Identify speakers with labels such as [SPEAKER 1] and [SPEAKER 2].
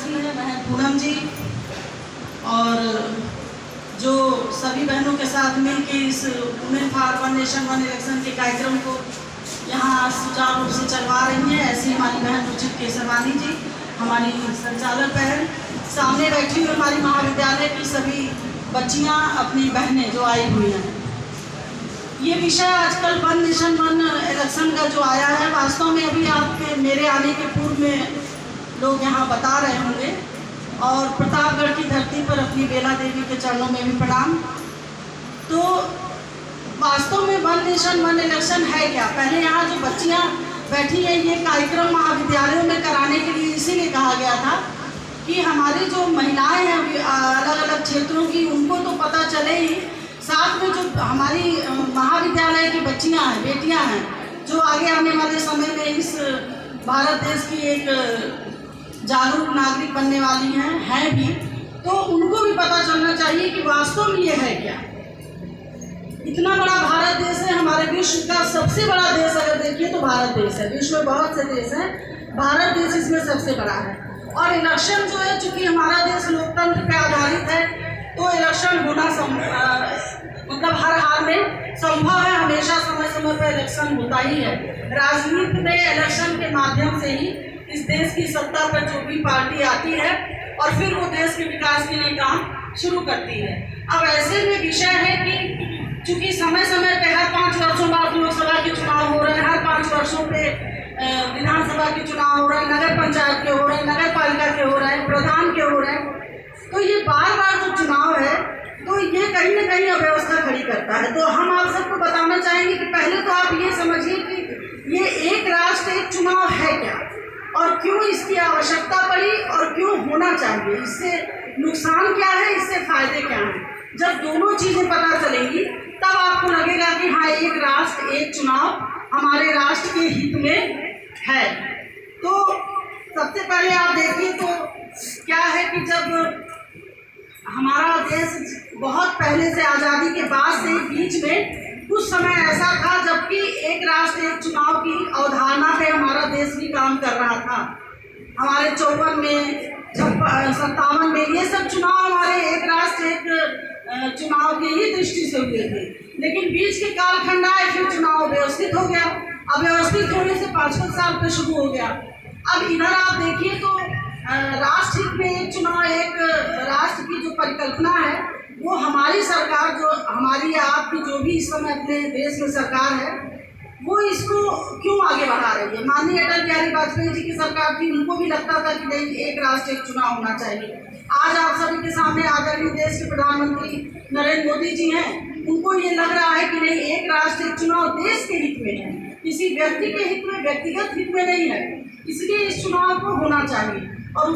[SPEAKER 1] जी हैं, बहन पूनम जी, और जो सभी बहनों के साथ मिलकर इस women for one nation one election के कार्यक्रम को यहाँ सुचारू रूप से चलवा रही हैं। ऐसी हमारी बहन रुचित केसरवानी जी, हमारी संचालक बहन, सामने बैठी हुई हमारी महाविद्यालय की सभी बच्चियाँ, अपनी बहनें जो आई हुई हैं। ये विषय आजकल वन नेशन वन इलेक्शन का जो आया है, वास्तव में अभी आपके मेरे आने के पूर्व में लोग यहाँ बता रहे होंगे, और प्रतापगढ़ की धरती पर अपनी बेला देवी के चरणों में भी प्रणाम। तो वास्तव में वन नेशन वन इलेक्शन है क्या? पहले यहाँ जो बच्चियाँ बैठी हैं, ये कार्यक्रम महाविद्यालयों में कराने के लिए इसीलिए कहा गया था कि हमारी जो महिलाएं हैं अलग अलग क्षेत्रों की, उनको तो पता चले ही, साथ में जो हमारी महाविद्यालय की बच्चियाँ हैं, बेटियाँ हैं, जो आगे आने वाले समय में इस भारत देश की एक जागरूक नागरिक बनने वाली हैं भी, तो उनको भी पता चलना चाहिए कि वास्तव में ये है क्या। इतना बड़ा भारत देश है, हमारे विश्व का सबसे बड़ा देश अगर देखिए तो भारत देश है। विश्व में बहुत से देश हैं, भारत देश इसमें सबसे बड़ा है। और इलेक्शन जो है, चूँकि हमारा देश लोकतंत्र पर आधारित है, तो इलेक्शन होना मतलब हर हाल में संभव है। हमेशा समय समय पर इलेक्शन होता ही है। राजनीति में इलेक्शन के माध्यम से ही इस देश की सत्ता पर जो भी पार्टी आती है और फिर वो देश के विकास के लिए काम शुरू करती है। अब ऐसे में विषय है कि चूँकि समय समय पे हर 5 वर्षों बाद लोकसभा के चुनाव हो रहे हैं, हर 5 वर्षों पे विधानसभा के चुनाव हो रहे हैं, नगर पंचायत के हो रहे हैं, नगर पालिका के हो रहे हैं, प्रधान के हो रहे हैं, तो ये बार बार जो चुनाव है, तो ये कहीं ना कहीं अव्यवस्था खड़ी करता है। तो हम आप सबको बताना चाहेंगे कि पहले तो आप ये समझिए कि ये एक राष्ट्र एक चुनाव है क्या, और क्यों इसकी आवश्यकता पड़ी, और क्यों होना चाहिए, इससे नुकसान क्या है, इससे फायदे क्या हैं। जब दोनों चीज़ें पता चलेंगी तब आपको लगेगा कि हाँ, एक राष्ट्र एक चुनाव हमारे राष्ट्र के हित में है। तो सबसे पहले आप देखिए तो क्या है कि जब हमारा देश बहुत पहले से, आज़ादी के बाद से, बीच में कुछ समय ऐसा था जबकि एक राष्ट्र एक चुनाव की अवधारणा पे हमारा देश भी काम कर रहा था। हमारे 54 में, 57 में ये सब चुनाव हमारे एक राष्ट्र एक चुनाव की ही दृष्टि से हुए थे। लेकिन बीच के कालखंड आए, फिर चुनाव व्यवस्थित हो गया। अव्यवस्थित होने से 5-5 साल पे शुरू हो गया। अब इधर आप देखिए तो राष्ट्र हित में एक चुनाव, एक राष्ट्र की जो परिकल्पना है, वो हमारी सरकार, जो हमारी आपकी जो भी इस समय अपने देश में सरकार है, वो इसको क्यों आगे बढ़ा रही है। माननीय अटल बिहारी वाजपेयी जी की सरकार थी, उनको भी लगता था कि नहीं, एक राष्ट्र एक चुनाव होना चाहिए। आज आप सभी के सामने आदरणीय देश के प्रधानमंत्री नरेंद्र मोदी जी हैं, उनको ये लग रहा है कि नहीं, एक राष्ट्र एक चुनाव देश के हित में है, किसी व्यक्ति के हित में, व्यक्तिगत हित में नहीं है, इसलिए इस चुनाव को होना चाहिए। और